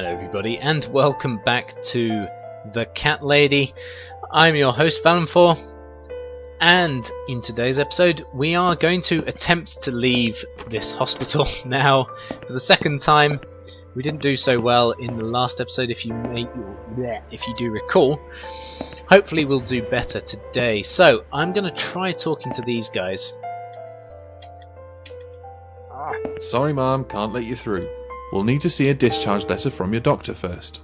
Hello everybody and welcome back to The Cat Lady. I'm your host Valenfor, and in today's episode we are going to attempt to leave this hospital. Now, for the second time. We didn't do so well in the last episode, if you do recall. Hopefully we'll do better today. So I'm going to try talking to these guys. Sorry Mom, can't let you through. We'll need to see a discharge letter from your doctor first.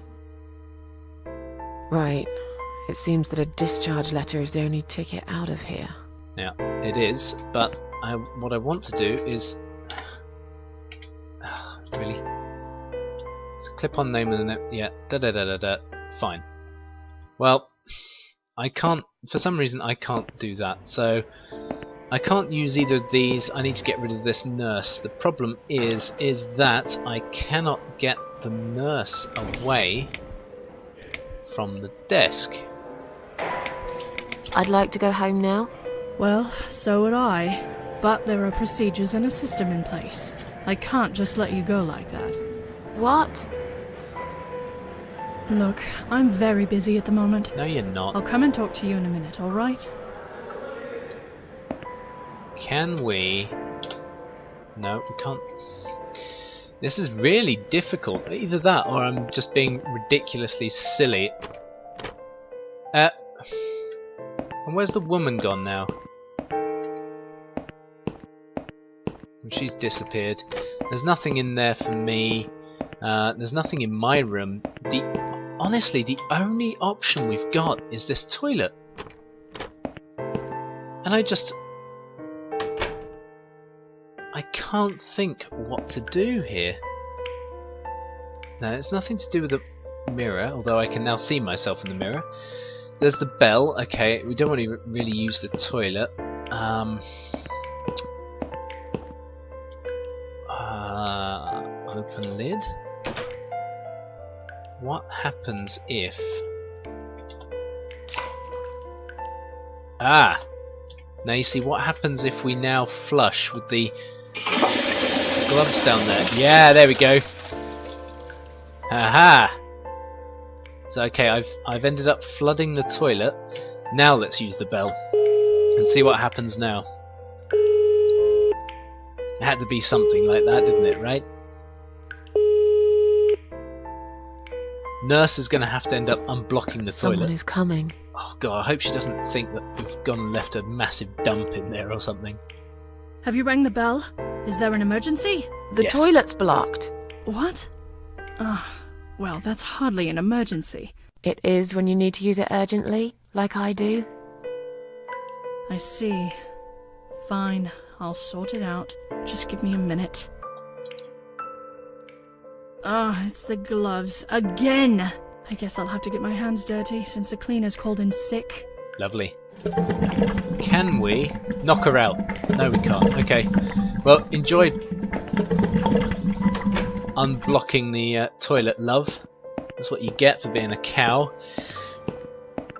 Right. It seems that a discharge letter is the only ticket out of here. Yeah, it is, but what I want to do is... really? It's a clip-on name and then... yeah, da-da-da-da-da. Fine. Well, I can't... for some reason I can't do that, so... I can't use either of these. I need to get rid of this nurse. The problem is that I cannot get the nurse away from the desk. I'd like to go home now. Well, so would I. But there are procedures and a system in place. I can't just let you go like that. What? Look, I'm very busy at the moment. No, you're not. I'll come and talk to you in a minute, alright? Can we... no, we can't... this is really difficult. Either that or I'm just being ridiculously silly. And where's the woman gone now? She's disappeared. There's nothing in there for me. There's nothing in my room. Honestly, the only option we've got is this toilet. And I can't think what to do here. Now, it's nothing to do with the mirror, although I can now see myself in the mirror. There's the bell. Okay, we don't want to really use the toilet. Open lid. What happens if... now you see what happens if we now flush with the gloves down there. Yeah, there we go. Aha! So okay, I've ended up flooding the toilet. Now let's use the bell and see what happens now. It had to be something like that, didn't it, right? Nurse is going to have to end up unblocking the toilet. Someone is coming. Oh god, I hope she doesn't think that we've gone and left a massive dump in there or something. Have you rang the bell? Is there an emergency? The Yes. toilet's blocked. What? Well, that's hardly an emergency. It is when you need to use it urgently, like I do. I see. Fine, I'll sort it out. Just give me a minute. It's the gloves. Again! I guess I'll have to get my hands dirty since the cleaner's called in sick. Lovely. Can we knock her out? No, we can't. Okay. Well, enjoy unblocking the toilet, love. That's what you get for being a cow.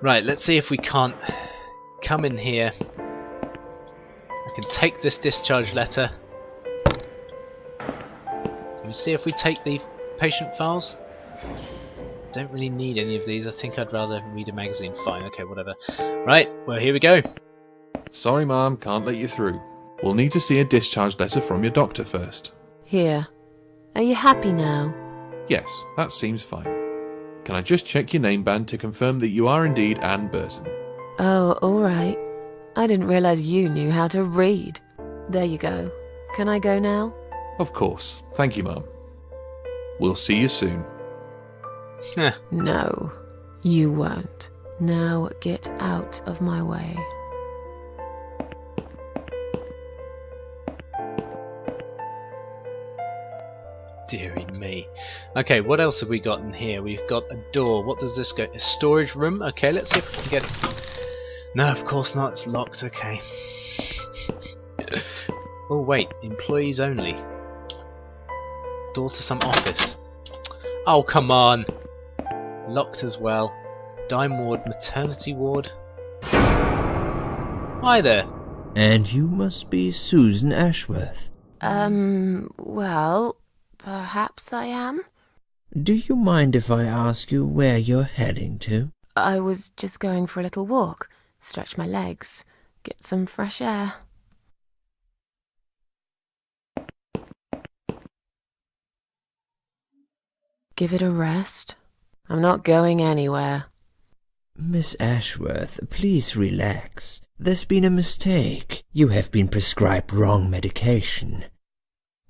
Right, let's see if we can't come in here. I can take this discharge letter. Can we see if we take the patient files? Don't really need any of these. I think I'd rather read a magazine. Fine, okay, whatever. Right, well, here we go. Sorry Mom, can't let you through. We'll need to see a discharge letter from your doctor first. Here. Are you happy now? Yes, that seems fine. Can I just check your name band to confirm that you are indeed Anne Burton? Oh, alright. I didn't realise you knew how to read. There you go. Can I go now? Of course. Thank you, Mom. We'll see you soon. No, you won't. Now get out of my way. Dearie me. Okay, what else have we got in here? We've got a door. What does this go? A storage room? Okay, let's see if we can get... no, of course not. It's locked. Okay. Oh, wait. Employees only. Door to some office. Oh, come on. Locked as well. Dime ward, maternity ward. Hi there. And you must be Susan Ashworth. Well, perhaps I am? Do you mind if I ask you where you're heading to? I was just going for a little walk, stretch my legs, get some fresh air. Give it a rest. I'm not going anywhere. Miss Ashworth, please relax. There's been a mistake. You have been prescribed wrong medication.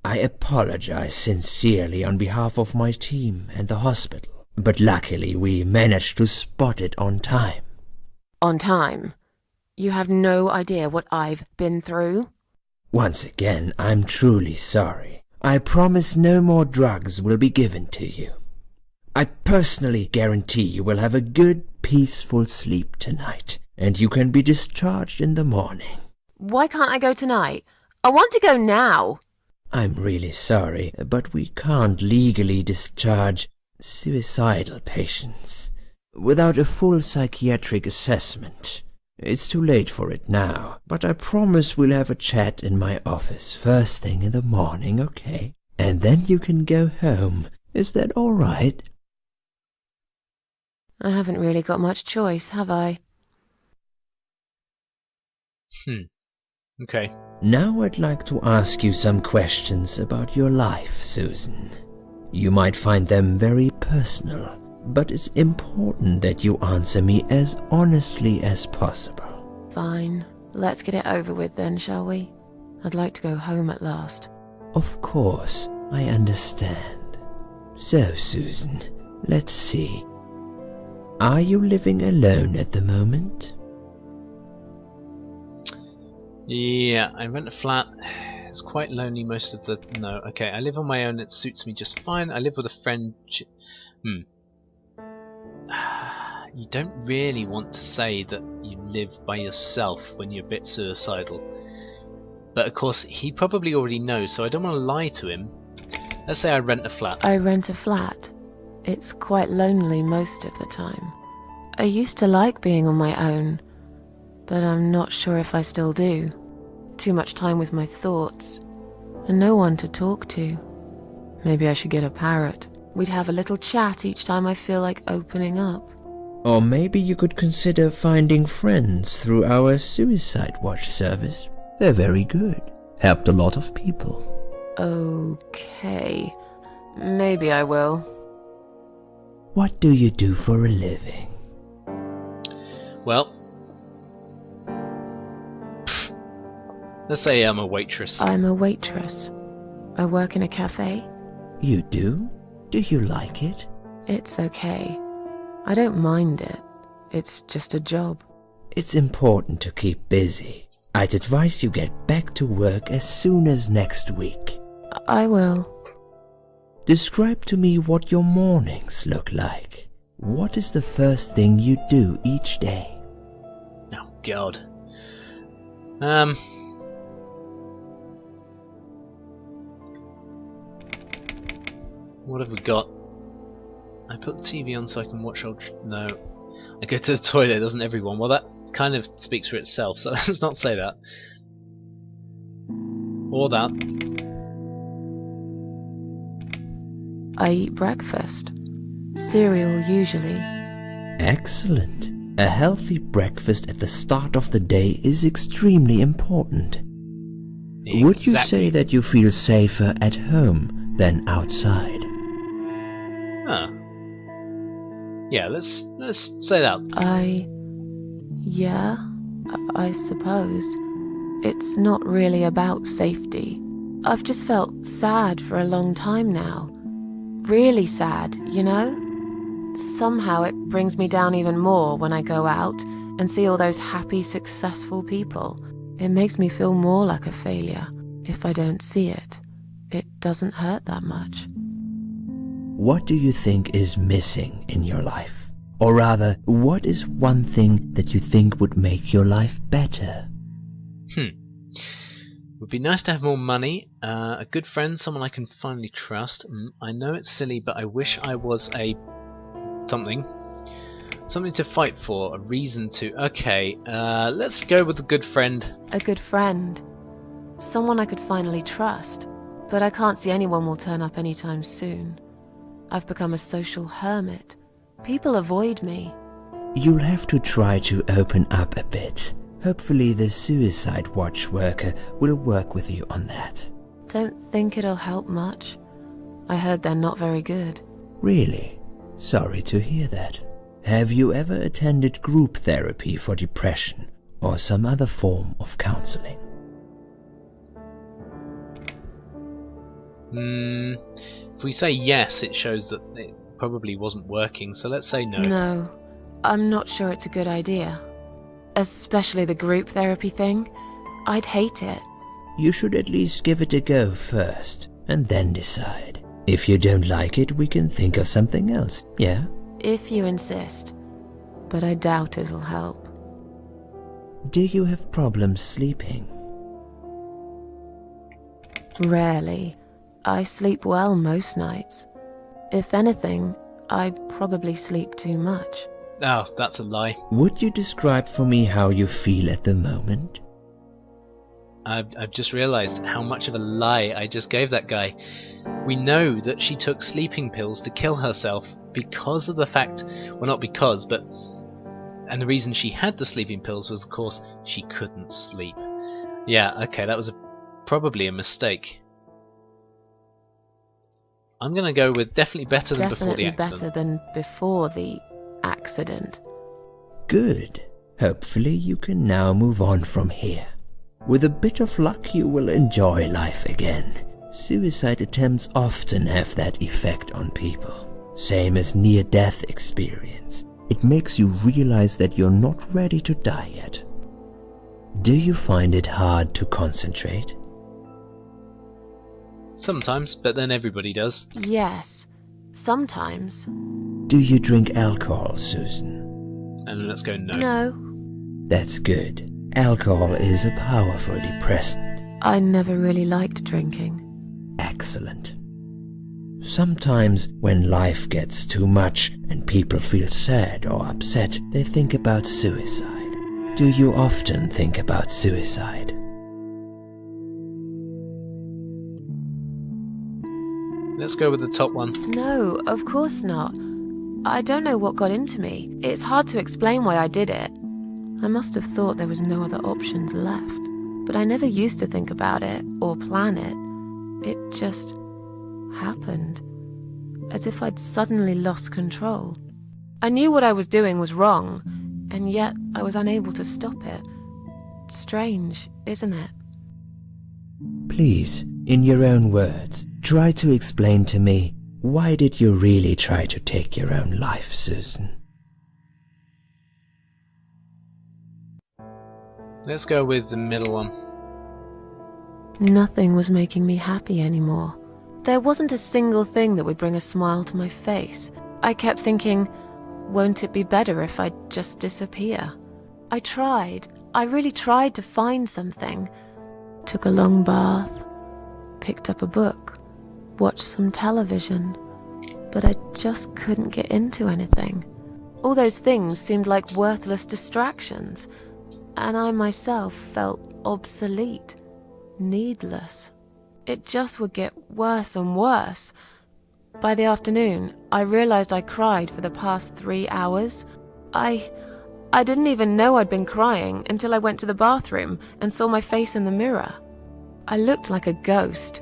I apologize sincerely on behalf of my team and the hospital, but luckily we managed to spot it on time. On time? You have no idea what I've been through? Once again, I'm truly sorry. I promise no more drugs will be given to you. I personally guarantee you will have a good, peaceful sleep tonight, and you can be discharged in the morning. Why can't I go tonight? I want to go now. I'm really sorry, but we can't legally discharge suicidal patients without a full psychiatric assessment. It's too late for it now, but I promise we'll have a chat in my office first thing in the morning, okay? And then you can go home. Is that all right? I haven't really got much choice, have I? Okay. Now I'd like to ask you some questions about your life, Susan. You might find them very personal, but it's important that you answer me as honestly as possible. Fine. Let's get it over with then, shall we? I'd like to go home at last. Of course, I understand. So, Susan, let's see. Are you living alone at the moment? Yeah, I rent a flat. It's quite lonely most of the... No, okay, I live on my own. It suits me just fine. I live with a friend. You don't really want to say that you live by yourself when you're a bit suicidal. But of course, he probably already knows, so I don't want to lie to him. Let's say I rent a flat. I rent a flat. It's quite lonely most of the time. I used to like being on my own, but I'm not sure if I still do. Too much time with my thoughts, and no one to talk to. Maybe I should get a parrot. We'd have a little chat each time I feel like opening up. Or maybe you could consider finding friends through our Suicide Watch service. They're very good. Helped a lot of people. Okay. Maybe I will. What do you do for a living? Well, let's say I'm a waitress. I'm a waitress. I work in a cafe. You do? Do you like it? It's okay. I don't mind it. It's just a job. It's important to keep busy. I'd advise you get back to work as soon as next week. I will. Describe to me what your mornings look like. What is the first thing you do each day? Oh, God. What have we got? I put the TV on so I can watch old... No. I go to the toilet, doesn't everyone? Well, that kind of speaks for itself, so let's not say that. Or that. I eat breakfast. Cereal, usually. Excellent. A healthy breakfast at the start of the day is extremely important. Exactly. Would you say that you feel safer at home than outside? Huh. Yeah, let's say that. Yeah, I suppose. It's not really about safety. I've just felt sad for a long time now. Really sad, you know? Somehow it brings me down even more when I go out and see all those happy, successful people. It makes me feel more like a failure. If I don't see it, it doesn't hurt that much. What do you think is missing in your life? Or rather, what is one thing that you think would make your life better? Would be nice to have more money, a good friend, someone I can finally trust. I know it's silly, but I wish I was a... something to fight for, a reason to... Okay, let's go with a good friend. A good friend. Someone I could finally trust. But I can't see anyone will turn up anytime soon. I've become a social hermit. People avoid me. You'll have to try to open up a bit. Hopefully the suicide watch worker will work with you on that. Don't think it'll help much. I heard they're not very good. Really? Sorry to hear that. Have you ever attended group therapy for depression or some other form of counseling? If we say yes, it shows that it probably wasn't working, so let's say no. No, I'm not sure it's a good idea. Especially the group therapy thing. I'd hate it. You should at least give it a go first, and then decide. If you don't like it, we can think of something else, yeah? If you insist. But I doubt it'll help. Do you have problems sleeping? Rarely. I sleep well most nights. If anything, I probably sleep too much. Oh, that's a lie. Would you describe for me how you feel at the moment? I've just realised how much of a lie I just gave that guy. We know that she took sleeping pills to kill herself because of the fact, well, not because, but, and the reason she had the sleeping pills was, of course, she couldn't sleep. Yeah, okay, that was probably a mistake. I'm going to go with definitely better than before the accident. Definitely better than before the accident. Good. Hopefully you can now move on from here. With a bit of luck you will enjoy life again. Suicide attempts often have that effect on people. Same as near-death experience. It makes you realize that you're not ready to die yet. Do you find it hard to concentrate? Sometimes, but then everybody does. Yes, sometimes. Do you drink alcohol, Susan? And let's go no. No, That's good. Alcohol is a powerful depressant. I never really liked drinking. Excellent. Sometimes when life gets too much and people feel sad or upset, they think about suicide. Do you often think about suicide? Let's go with the top one. No, of course not. I don't know what got into me. It's hard to explain why I did it. I must have thought there was no other options left. But I never used to think about it or plan it. It just happened. As if I'd suddenly lost control. I knew what I was doing was wrong, and yet I was unable to stop it. Strange, isn't it? Please, in your own words, try to explain to me, why did you really try to take your own life, Susan? Let's go with the middle one. Nothing was making me happy anymore. There wasn't a single thing that would bring a smile to my face. I kept thinking, won't it be better if I just disappear? I tried. I really tried to find something. Took a long bath, picked up a book, watched some television, but I just couldn't get into anything. All those things seemed like worthless distractions, and I myself felt obsolete, needless. It just would get worse and worse. By the afternoon, I realized I cried for the past 3 hours. I didn't even know I'd been crying until I went to the bathroom and saw my face in the mirror. I looked like a ghost.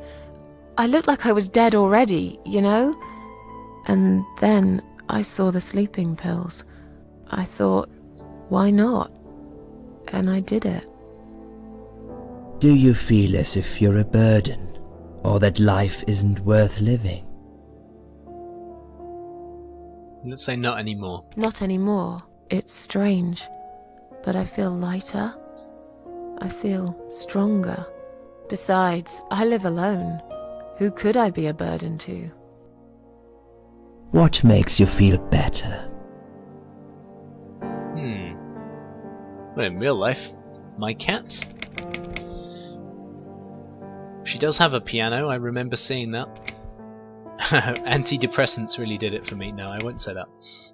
I looked like I was dead already, you know? And then I saw the sleeping pills. I thought, why not? And I did it. Do you feel as if you're a burden, or that life isn't worth living? Let's say not anymore. Not anymore. It's strange, but I feel lighter. I feel stronger. Besides, I live alone. Who could I be a burden to? What makes you feel better? Well, in real life, my cats. She does have a piano, I remember seeing that. Antidepressants really did it for me. No, I won't say that.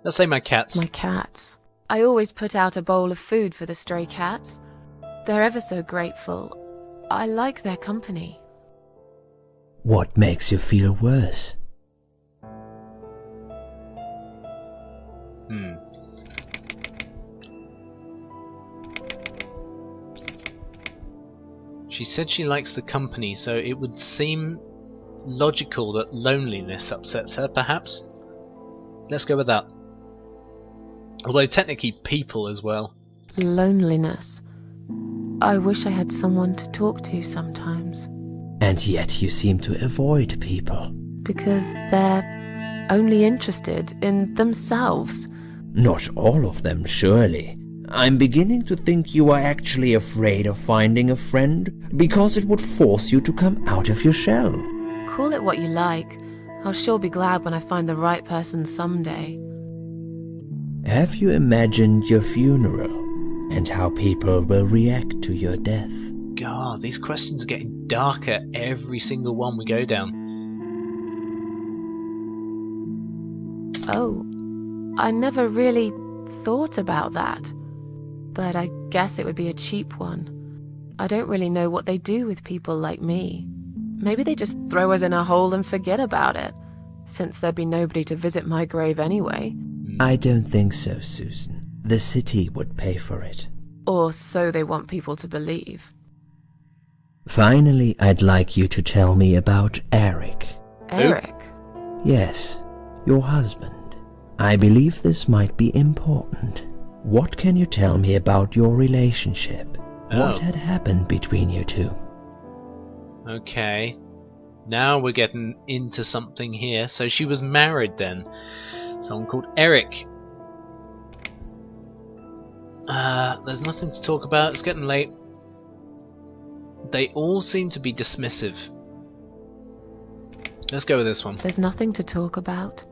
Let's say my cats. My cats. I always put out a bowl of food for the stray cats. They're ever so grateful. I like their company. What makes you feel worse? She said she likes the company, so it would seem logical that loneliness upsets her, perhaps? Let's go with that. Although technically people as well. Loneliness. I wish I had someone to talk to sometimes. And yet you seem to avoid people. Because they're only interested in themselves. Not all of them, surely. I'm beginning to think you are actually afraid of finding a friend because it would force you to come out of your shell. Call it what you like. I'll sure be glad when I find the right person someday. Have you imagined your funeral and how people will react to your death? God, these questions are getting darker every single one we go down. Oh, I never really thought about that. But I guess it would be a cheap one. I don't really know what they do with people like me. Maybe they just throw us in a hole and forget about it, since there'd be nobody to visit my grave anyway. I don't think so, Susan. The city would pay for it. Or so they want people to believe. Finally, I'd like you to tell me about Eric. Eric? Yes, your husband. I believe this might be important. What can you tell me about your relationship? What had happened between you two? Okay. Now we're getting into something here. So she was married then. Someone called Eric. There's nothing to talk about. It's getting late. They all seem to be dismissive. Let's go with this one. There's nothing to talk about.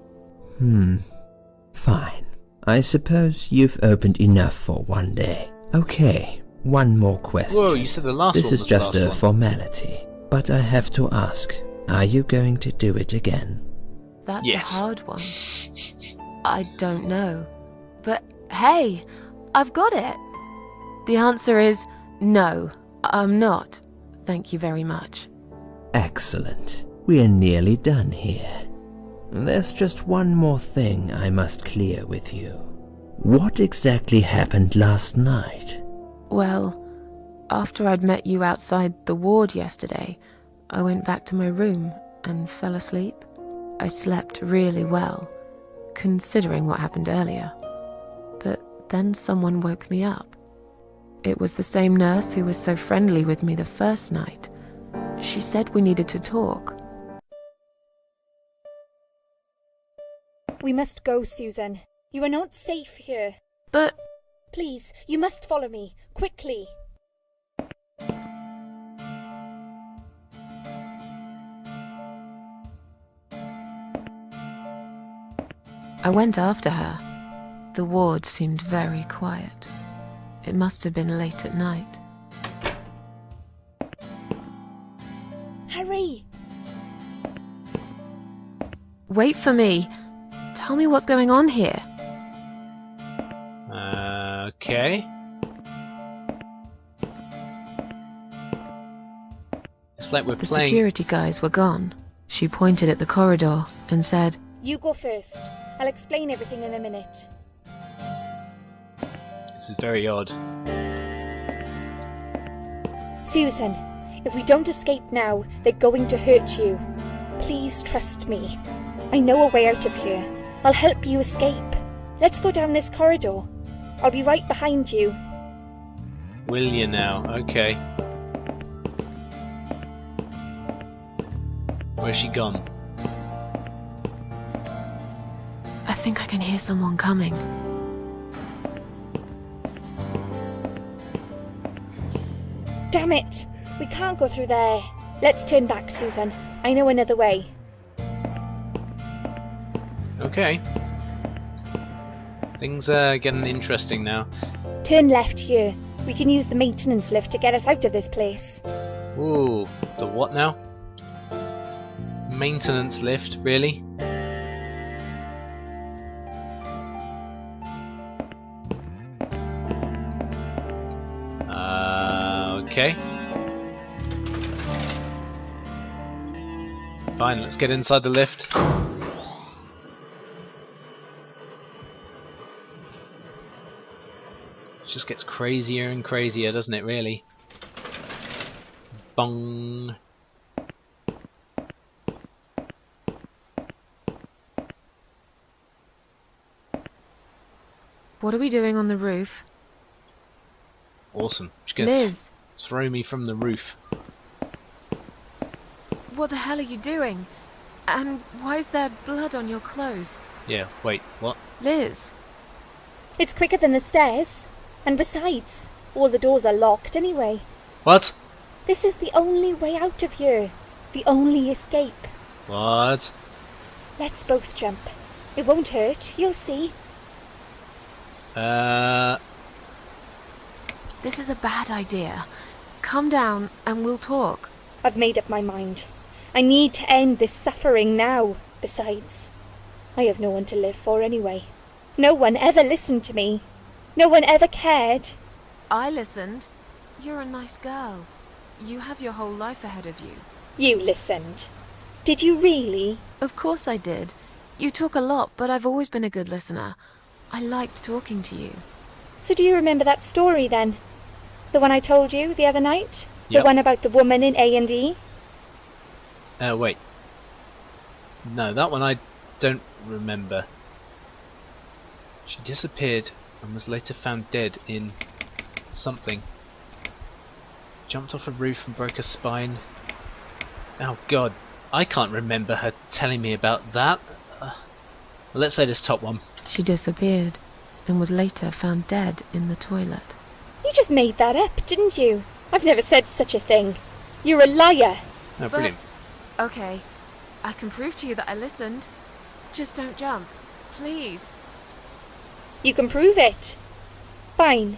Fine. I suppose you've opened enough for one day. Okay, one more question. Whoa, you said the last one was This is just the a last one. formality. But I have to ask, are you going to do it again? That's Yes. a hard one. I don't know. But hey, I've got it. The answer is no, I'm not. Thank you very much. Excellent. We are nearly done here. There's just one more thing I must clear with you. What exactly happened last night? Well, after I'd met you outside the ward yesterday, I went back to my room and fell asleep. I slept really well, considering what happened earlier. But then someone woke me up. It was the same nurse who was so friendly with me the first night. She said we needed to talk. We must go, Susan. You are not safe here. But Please, you must follow me, quickly. I went after her. The ward seemed very quiet. It must have been late at night. Hurry! Wait for me. Tell me what's going on here. Okay. It's like we're The playing. security guys were gone. She pointed at the corridor and said, You go first. I'll explain everything in a minute. This is very odd. Susan, if we don't escape now, they're going to hurt you. Please trust me. I know a way out of here. I'll help you escape. Let's go down this corridor. I'll be right behind you. Will you now? Okay. Where's she gone? I think I can hear someone coming. Damn it! We can't go through there. Let's turn back, Susan. I know another way. Okay. Things are getting interesting now. Turn left here. We can use the maintenance lift to get us out of this place. Ooh, the what now? Maintenance lift, really? Okay. Fine, let's get inside the lift. It just gets crazier and crazier, doesn't it, really? Bong. What are we doing on the roof? Awesome. She's gonna Liz, throw me from the roof. what the hell are you doing? And why is there blood on your clothes? Yeah, wait, what? Liz, It's quicker than the stairs. And besides, all the doors are locked anyway. What? This is the only way out of here. The only escape. What? Let's both jump. It won't hurt, you'll see. this is a bad idea. Calm down and we'll talk. I've made up my mind. I need to end this suffering now. Besides, I have no one to live for anyway. No one ever listened to me. No one ever cared. I listened. You're a nice girl. You have your whole life ahead of you. You listened. Did you really? Of course I did. You talk a lot, but I've always been a good listener. I liked talking to you. So do you remember that story then? The one I told you the other night? Yep. The one about the woman in A&E? Wait. No, that one I don't remember. She disappeared and was later found dead in something. Jumped off a roof and broke her spine. Oh god, I can't remember her telling me about that. Let's say this top one. She disappeared and was later found dead in the toilet. You just made that up, didn't you? I've never said such a thing. You're a liar. Oh, brilliant. Okay, I can prove to you that I listened. Just don't jump, please. You can prove it. Fine.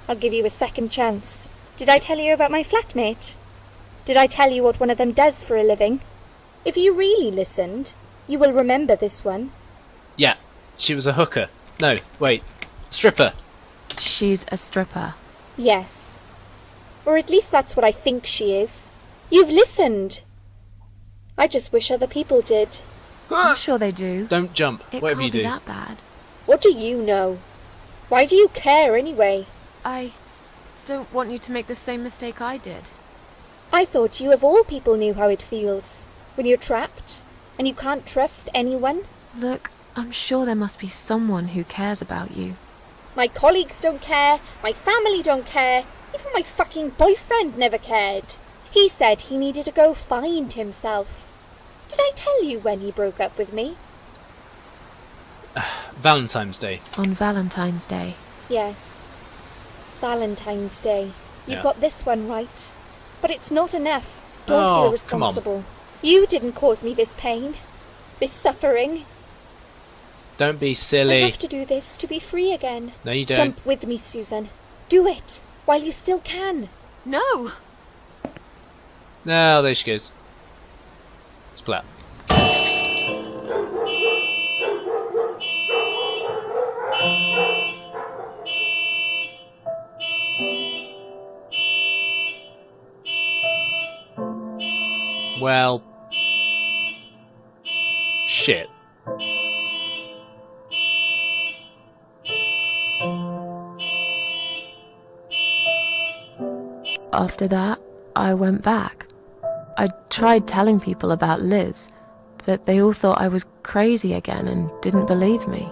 I'll give you a second chance. Did I tell you about my flatmate? Did I tell you what one of them does for a living? If you really listened, you will remember this one. Yeah, she was a hooker. No, wait, stripper. She's a stripper. Yes. Or at least that's what I think she is. You've listened. I just wish other people did. I'm sure they do. Don't jump, It whatever you can't be do. that bad. What do you know? Why do you care anyway? I don't want you to make the same mistake I did. I thought you of all people knew how it feels. When you're trapped, and you can't trust anyone. Look, I'm sure there must be someone who cares about you. My colleagues don't care, my family don't care, even my fucking boyfriend never cared. He said he needed to go find himself. Did I tell you when he broke up with me? Valentine's Day. On Valentine's Day. Yes. Valentine's Day. You've Yeah. got this one right. But it's not enough. Don't Oh, feel come on. responsible. You didn't cause me this pain. This suffering. Don't be I silly. have to do this to be free again. No, you don't. Jump with me, Susan. Do it, while you still can. No! No, there she goes. Splat. Well, shit. After that, I went back. I tried telling people about Liz, but they all thought I was crazy again and didn't believe me.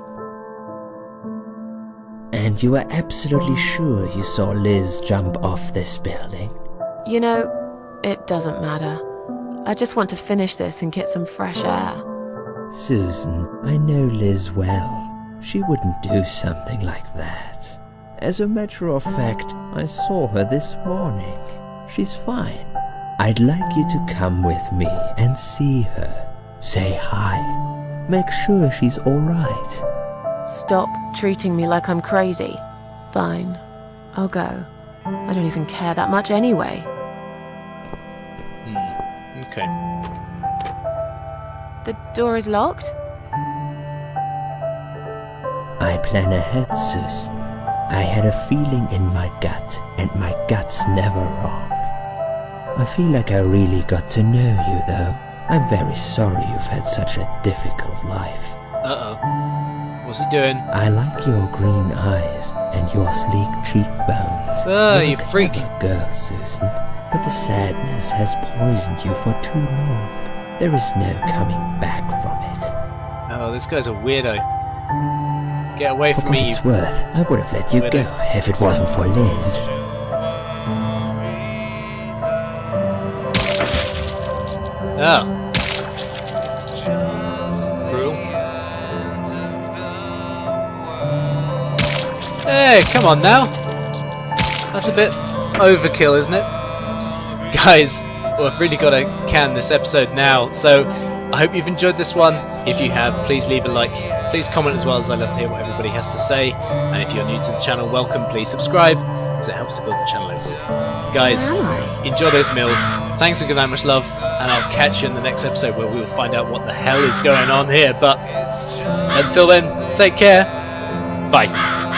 And you were absolutely sure you saw Liz jump off this building? You know, it doesn't matter. I just want to finish this and get some fresh air. Susan, I know Liz well. She wouldn't do something like that. As a matter of fact, I saw her this morning. She's fine. I'd like you to come with me and see her. Say hi. Make sure she's alright. Stop treating me like I'm crazy. Fine, I'll go. I don't even care that much anyway. Okay. The door is locked? I plan ahead, Susan. I had a feeling in my gut, and my gut's never wrong. I feel like I really got to know you, though. I'm very sorry you've had such a difficult life. Uh-oh. What's he doing? I like your green eyes and your sleek cheekbones. Oh, You're you a freak. clever girl, Susan. But the sadness has poisoned you for too long. There is no coming back from it. Oh, this guy's a weirdo. Get away For from what me, it's worth, I would have let you Weirdo. go if it wasn't for Liz. Oh. Brutal. Hey, come on now. That's a bit overkill, isn't it? Guys, well, I've really got to can this episode now, so I hope you've enjoyed this one. If you have, please leave a like, please comment as well, as I love to hear what everybody has to say, and if you're new to the channel, welcome, please subscribe, as it helps to build the channel overall. Guys, enjoy those meals, thanks for giving that much love, and I'll catch you in the next episode where we will find out what the hell is going on here, but until then, take care, bye.